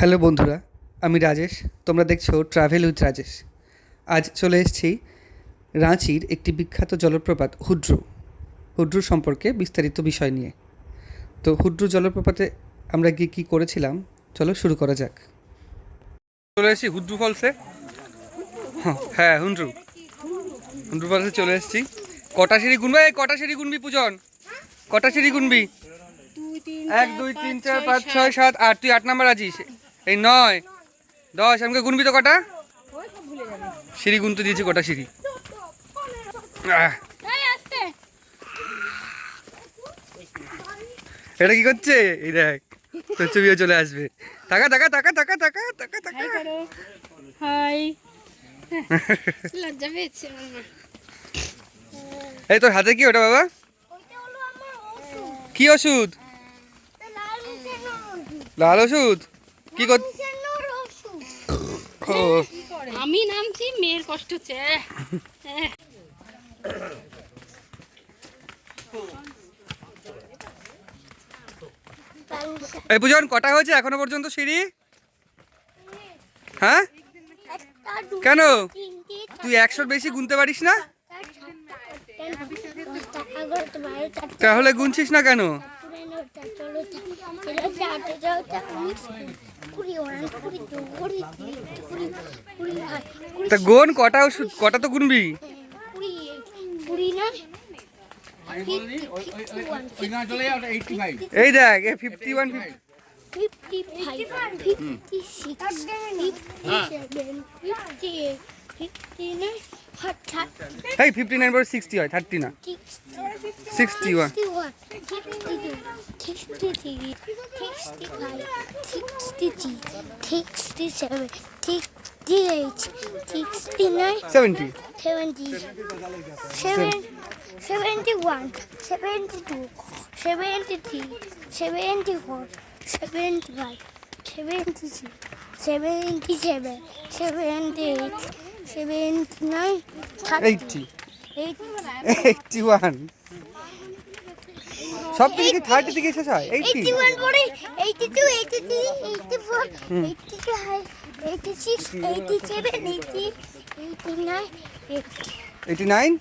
Hello বন্ধুরা, আমি রাজেশ। তোমরা দেখছো ট্রাভেল উইথ রাজেশ। আজ চলে এসেছি রাঁচির একটি বিখ্যাত জলপ্রপাত হুড্রু সম্পর্কে বিস্তারিত বিষয় নিয়ে। তো হুড্রু জলপ্রপাতে আমরা গিয়ে কী করেছিলাম, চলো শুরু করা যাক। চলে এসেছি হুড্রু ফলসে। হ্যাঁ, হুন্ড্রু ফলসে চলে এসেছি। কটা সিঁড়ি গুনবে? কটা সিঁড়ি গুনবি পূজন? কটা সিঁড়ি গুনবি? 1 2 3 4 5 6 7 8। তুই 8 নাম্বার আছিস। এই 9 10। আমাকে গুনবি তো কটা সিঁড়ি গুনতে দিয়েছি? কটা সিঁড়ি? এটা কি করছে? এই দেখ, তোর ছবিও চলে আসবে। টাকা টাকা টাকা টাকা টাকা টাকা টাকা। হাই, লজ্জা পেয়েছে। এই তোর হাতে কি ওটা বাবা? কি ওষুধ? লাল ওষুধ? কি কর? আমি নামছি, মেয়ের কষ্ট হচ্ছে। এই পূজন, কটা হয়েছে এখনো পর্যন্ত সিঁড়ি? হ্যাঁ, কেন? তুই 100-র বেশি গুনতে পারিস না? তাহলে গুনছিস না কেন? তা গোন কটা ওষুধ, কটা তো গুনবি। এই দেখ, 51 এই 59 পরে 60 হয়, 30 না। 61 70 71, 72, 73, 74, 75, 76, 77, 78, 79, 80 81। সব থেকে কি 30 থেকে শেষ হয়? 80 81 পরে 82, 83, 84, 85, 86, 87, 80, 89, 89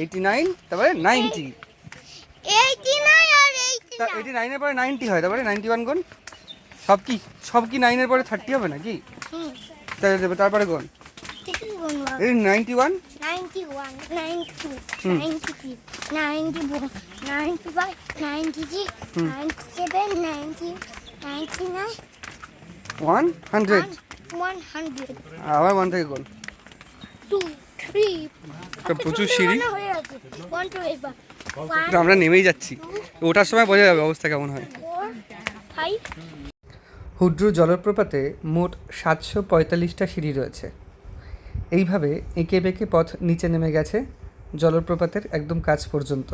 89, তারপরে 90। 89 আর 89 এর পরে 90 হয়, তারপরে 91 গুণ। সব কি 9 এর পরে 30 হবে নাকি? তারপরে গুণ। এই 91 91, 92, 93, 94, 95, 96, 97, 90, 99, 100। 100, আবার 1 থেকে গুণ। 2, 3, প্রচুর সিঁড়ি। 1 to 8, তো আমরা নেমেই যাচ্ছি। ওঠার সময় বোঝা যাবে অবস্থা কেমন হয়। 4, 5. হুড্রু জলপ্রপাতে মোট 745টা সিঁড়ি রয়েছে। এইভাবে এঁকে বেঁকে পথ নিচে নেমে গেছে জলপ্রপাতের একদম কাছ পর্যন্ত।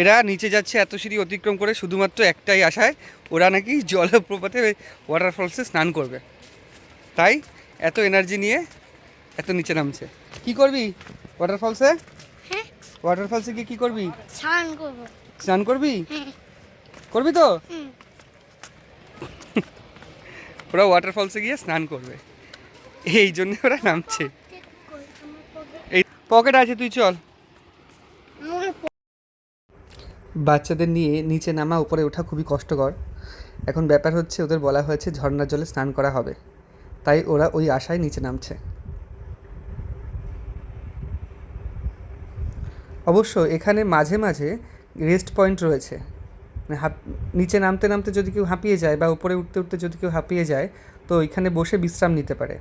এরা নিচে যাচ্ছে এত সিঁড়ি অতিক্রম করে শুধুমাত্র একটাই আশায়, ওরা নাকি জলপ্রপাতে ওয়াটারফলসে স্নান করবে। তাই এত এনার্জি নিয়ে এত নিচে নামছে। কি করবি ওয়াটারফলসে? হ্যাঁ, ওয়াটারফলসে গিয়ে কী করবি? স্নান করব। স্নান করবি? হ্যাঁ। করবি তো? হুম। ওরা ওয়াটারফলসে গিয়ে স্নান করবে, এই জন্য ওরা নামছে। এই পকেট আছে, তুই চল। বাচ্চাদের নিয়ে নিচে নামা উপরে ওঠা খুবই কষ্টকর। এখন ব্যাপার হচ্ছে, ওদের বলা হয়েছে ঝর্ণার জলে স্নান করা হবে, তাই ওরা ওই আশায় নিচে নামছে। অবশ্য এখানে মাঝে মাঝে রেস্ট পয়েন্ট রয়েছে। নিচে নামতে নামতে যদি কেউ হাঁপিয়ে যায় বা উপরে উঠতে উঠতে যদি কেউ হাঁপিয়ে যায়, তো ওইখানে বসে বিশ্রাম নিতে পারে।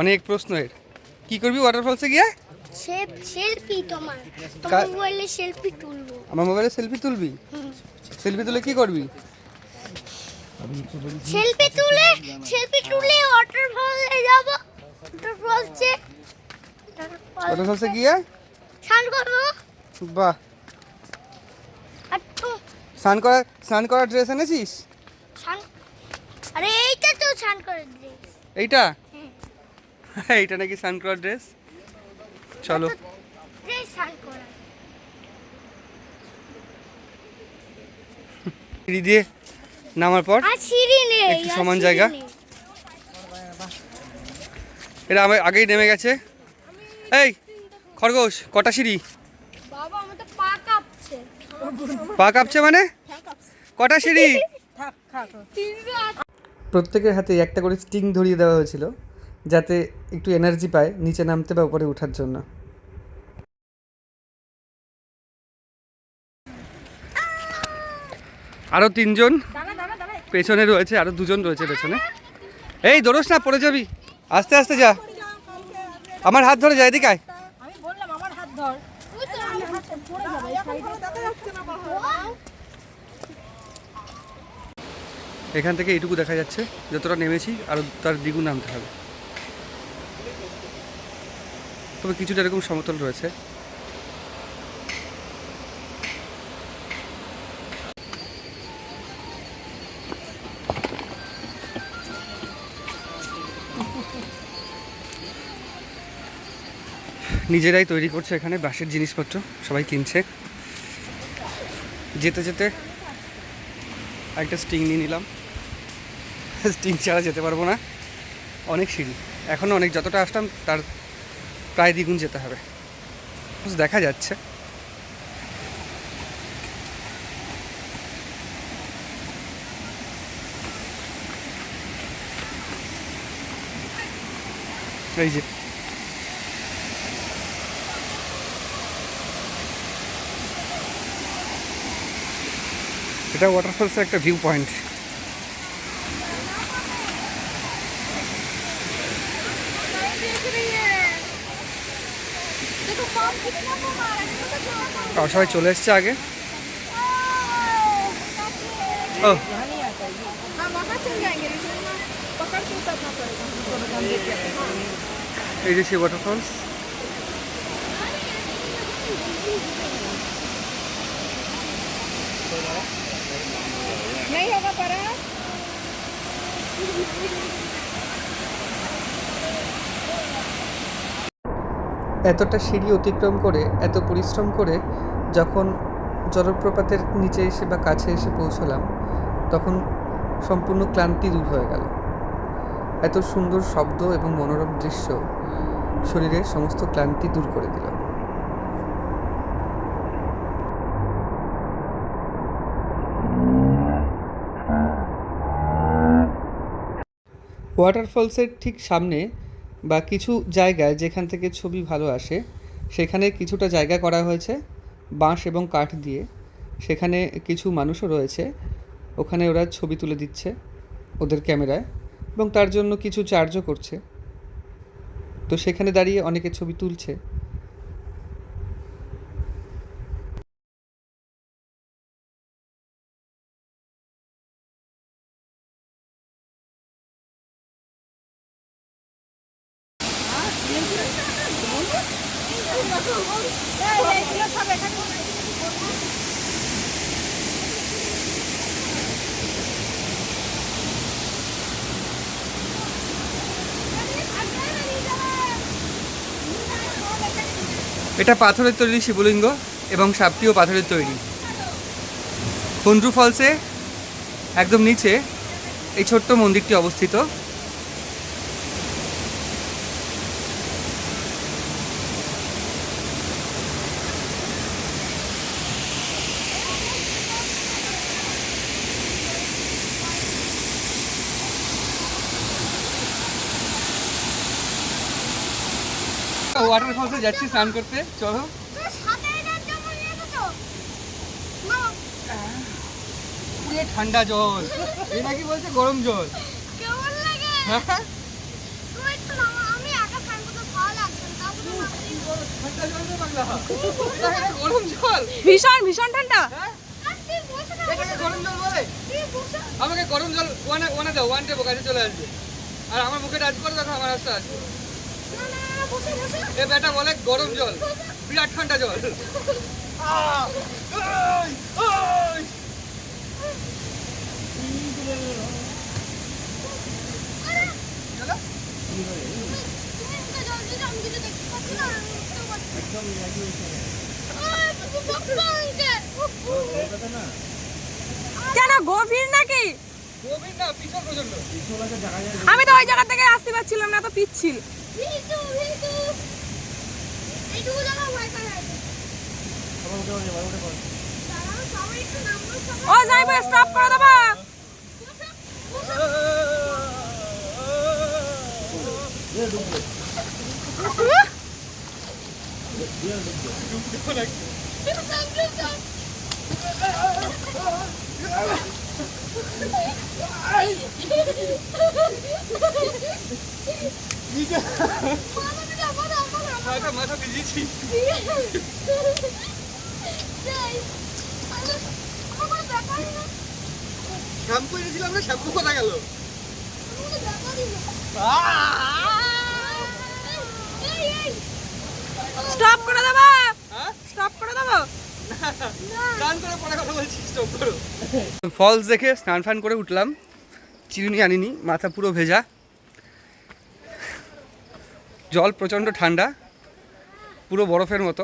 অনেক প্রশ্ন এর। কি করবি ওয়াটারফলসে গিয়ে? সেলফি তোমার কা- মোবাইলে সেলফি তুলবো। আমার মোবাইলে সেলফি তুলবি? সেলফি তুলে কি করবি? সেলফি তুলে ওয়াটারফলে যাব। ওয়াটারফলসে ওয়াটারফলসে গিয়ে স্নান করবো। বাহ, আর তো স্নান করার ড্রেস এনেছিস? আরে এইটা তো স্নান করে ড্রেস। এইটা এইটা নাকি স্নান করার ড্রেস। চলো ড্রেস স্নান করা। সিঁড়ি দিয়ে নামার পর আর সিঁড়ি নেই, একটু সমান জায়গা। এরা আমার আগেই নেমে গেছে। এই খরগোশ, কটা সিঁড়ি? বাবা আমার তো পা কাঁপছে। পা কাঁপছে মানে? কটা সিঁড়ি? প্রত্যেকের হাতে একটা করে স্টিং ধরিয়ে দেওয়া হয়েছিল, যাতে একটু এনার্জি পায় নিচে নামতে বা উপরে ওঠার জন্য। আরও 3 জন পেছনে রয়েছে, আরও 2 জন রয়েছে পেছনে। এই দৌড়োস না, পড়ে যাবি। আস্তে আস্তে যা, আমার হাত ধরে যা, এদিকে আয়। আমি বললাম আমার হাত ধর। আমি হাত পড়ে যাবে এই সাইডে। দেখা যাচ্ছে না বাবা। এখান থেকে এইটুকু দেখা যাচ্ছে, যতটা নেমেছি আরও তার দ্বিগুণ নামতে হবে। তবে কিছুটা এরকম সমতল রয়েছে। নিজেরাই তৈরি করছে এখানে বাঁশের জিনিসপত্র, সবাই কিনছে। যেতে যেতে একটা স্টিং নিয়ে নিলাম, স্টিং ছাড়া যেতে পারবো না। অনেক সিঁড়ি, এখনও অনেক, যতটা আসলাম তার প্রায় দ্বিগুণ যেতে হবে। দেখা যাচ্ছে এই যে এটা ওয়াটারফলসের একটা ভিউ পয়েন্ট। সবাই চলে এসছে আগে। ও এই যে সেই ওয়াটারফলস। नहीं होगा परा। এতটা সিঁড়ি অতিক্রম করে, এত পরিশ্রম করে যখন জলপ্রপাতের নিচে এসে বা কাছে এসে পৌঁছলাম, তখন সম্পূর্ণ ক্লান্তি দূর হয়ে গেল। এত সুন্দর শব্দ এবং মনোরম দৃশ্য শরীরের সমস্ত ক্লান্তি দূর করে দিল। ওয়াটারফলসের ঠিক সামনে বা কিছু জায়গায় যেখান থেকে ছবি ভালো আসে, সেখানে কিছুটা জায়গা করা হয়েছে বাঁশ এবং কাঠ দিয়ে। সেখানে কিছু মানুষও রয়েছে, ওখানে ওরা ছবি তুলে দিচ্ছে ওদের ক্যামেরায়, এবং তার জন্য কিছু চার্জও করছে। তো সেখানে দাঁড়িয়ে অনেকে ছবি তুলছে। এটা পাথরের তৈরি শিবলিঙ্গ, এবং সাপটিও পাথরের তৈরি। হন্ড্রু ফলসে একদম নিচে এই ছোট্ট মন্দিরটি অবস্থিত। ওয়াটারফলসে যাচ্ছি স্নান করতে, চলো। পুরো ঠান্ডা জল, এ নাকি বলছে গরম জল। কেমন লাগে? হ্যাঁ, তুমি একটু নামা, গরম জল, ভীষণ ভীষণ ঠান্ডা। গরম জল বলে? আমাকে গরম জল ওয়ানে দাও, ওয়ান দেবো, কাছে চলে আসবে। আর আমার মুখে টাচ করে দেখো আমার রাস্তা আছে। এ বেটা বলে গরম জল, বিরাট ঠান্ডা জল। কেন গভীর নাকি? গভীর না, পিছল প্রচন্ড। আমি তো ওই জায়গা থেকে আসতে পারছিলাম না, তো পিচ্ছিল। ও যাইবো, স্টপ করে দেবো। মাথা ভিজিয়েছি। শ্যাম্পু এনেছিলাম না, শ্যাম্পু কোথায় গেল? স্টপ করে দেবো, স্টপ করে দেবো। ফলস দেখে স্নান ফান করে উঠলাম, চিরুনি আনিনি, মাথা পুরো ভেজা, জল প্রচণ্ড ঠান্ডা, পুরো বরফের মতো,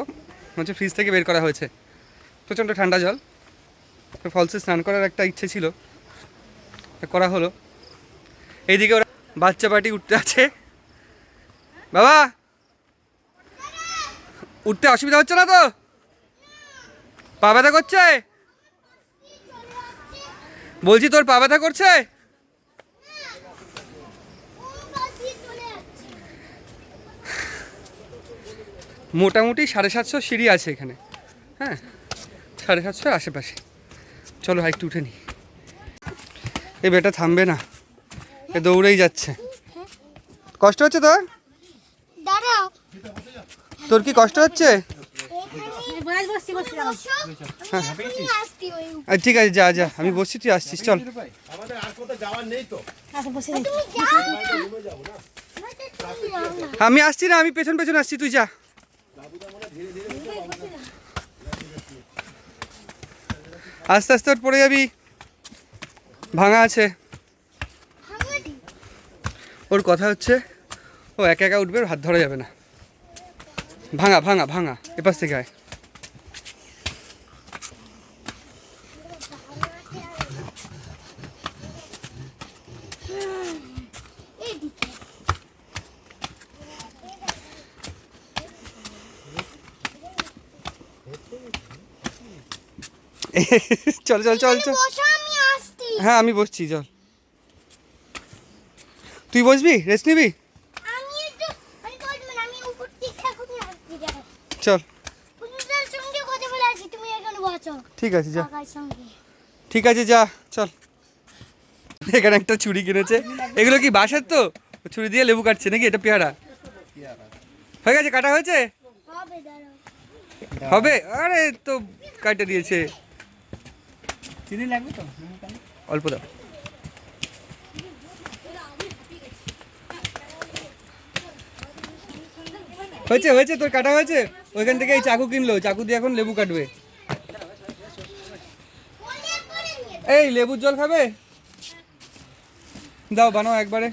হচ্ছে ফ্রিজ থেকে বের করা হয়েছে, প্রচণ্ড ঠান্ডা জল। ফলসে স্নান করার একটা ইচ্ছে ছিল, করা হলো। এইদিকে ওরা বাচ্চা পার্টি উঠতে আছে। বাবা, উঠতে অসুবিধা হচ্ছে না তো? পা ব্যথা করছে? বলছি তোর পা ব্যথা করছে? মোটামুটি 750 সিঁড়ি আছে এখানে, হ্যাঁ 750 আশেপাশে। চলো একটু উঠে নি। এই বেটা থামবে না, এ দৌড়েই যাচ্ছে। কষ্ট হচ্ছে তোর? দাঁড়াও, তোর কি কষ্ট হচ্ছে? ঠিক আছে, যা যা, আমি বসছি, তুই আসছিস, চল। আমি আসছি না, আমি পেছন পেছন আসছি, তুই যা। আস্তে আস্তে ওর পড়ে যাবি, ভাঙা আছে। ওর কথা হচ্ছে ও একা একা উঠবে, ওর হাত ধরা যাবে না। ভাঙা ভাঙা ভাঙা, এপাশ থেকে আয়। চল চল চল চল। হ্যাঁ আমি বসছি, চল। তুই বসবি, রেস্ট নিবি? চল ঠিক আছে, যা। ঠিক আছে, যা, চল। এখানে একটা ছুরি কিনেছে, এগুলো কি বাঁশের তো? ছুরি দিয়ে লেবু কাটছে নাকি? এটা পেয়ারা হয়ে গেছে, কাটা হয়েছে? হবে, আরে তো কাটে দিয়েছে। চিনি লাগবে তো, অল্প দাও। হয়েছে হয়েছে, তোর কাটা হয়েছে। ওইখান থেকে এই চাকু কিনলো, চাকু দিয়ে এখন লেবু কাটবে। এই লেবুর জল খাবে? দাও, বানাও একবারে।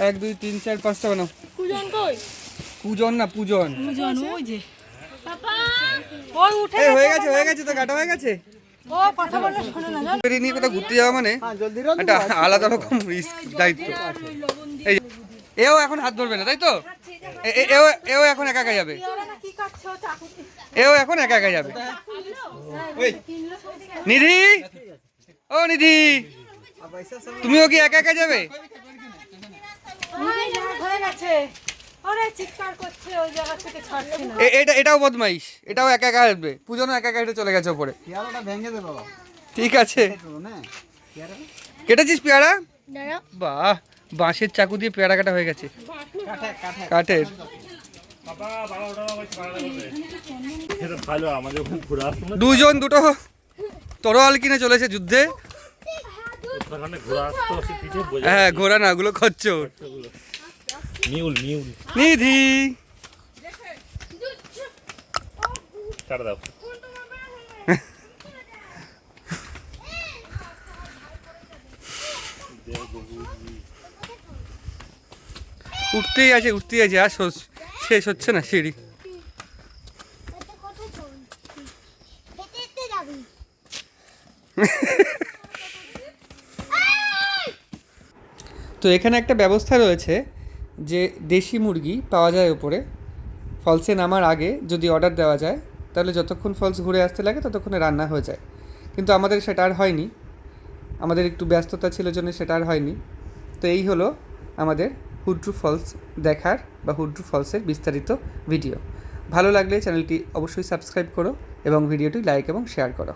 1 2 3 4 5টা বানাও। কুজন কই? কুজন না, পূজন। কুজন ওই যে পাপা, ওই উঠে এই হয়ে গেছে, হয়ে গেছে, তো কাটা হয়ে গেছে। ও কথা বলে শোনে না, জান। নিয়ে কোথাও ঘুরতে যাওয়া মানে একটা আলাদা রকম রিস্ক, দায়িত্ব। এই এও এখন হাত ধরবে না, তাই তো? এও এখন একা একা যাবে, কি কাটছো চাকুতে? এও এখন একা একা যাবে। নিধি, ও নিধি, তুমিও কি একা একা যাবে? হয়ে গেছে, আরে চিৎকার করছে, ওই জায়গা থেকে ছাড়ছে না। এটাও বদমাইশ, এটাও একা একা আসবে। পূজনও একা একা হেঁটে চলে গেছে ওপরে। ঠিক আছে, কেটেছিস পেয়ারা? বাহ, বাঁশের চাকু দিয়ে পেয়ারা কাটা হয়ে গেছে। কাঠের ভালো আমাদের খুব ঘুরে আসতো না দুজন দুটো তরোয়াল কিনে চলেছে যুদ্ধে। ঘুরে আসতো পিঠে হ্যাঁ, ঘোড়া না, ওগুলো খচ্চর। মিউল মিউল নিধি ছাড় দাও উঠতেই আছে আর শেষ হচ্ছে না সিঁড়ি। তো এখানে একটা ব্যবস্থা রয়েছে যে দেশি মুরগি পাওয়া যায় উপরে ফলসে নামার আগে, যদি অর্ডার দেওয়া যায় তাহলে যতক্ষণ ফলস ঘুরে আসতে লাগে ততক্ষণে রান্না হয়ে যায়। কিন্তু আমাদের সেটা আর হয়নি, আমাদের একটু ব্যস্ততা ছিল জন্য সেটা আর হয়নি। তো এই হলো আমাদের হুড্রু ফলস দেখার বা হুড্রু ফলসের বিস্তারিত ভিডিও। ভালো লাগলে চ্যানেলটি অবশ্যই সাবস্ক্রাইব করো এবং ভিডিওটি লাইক এবং শেয়ার করো।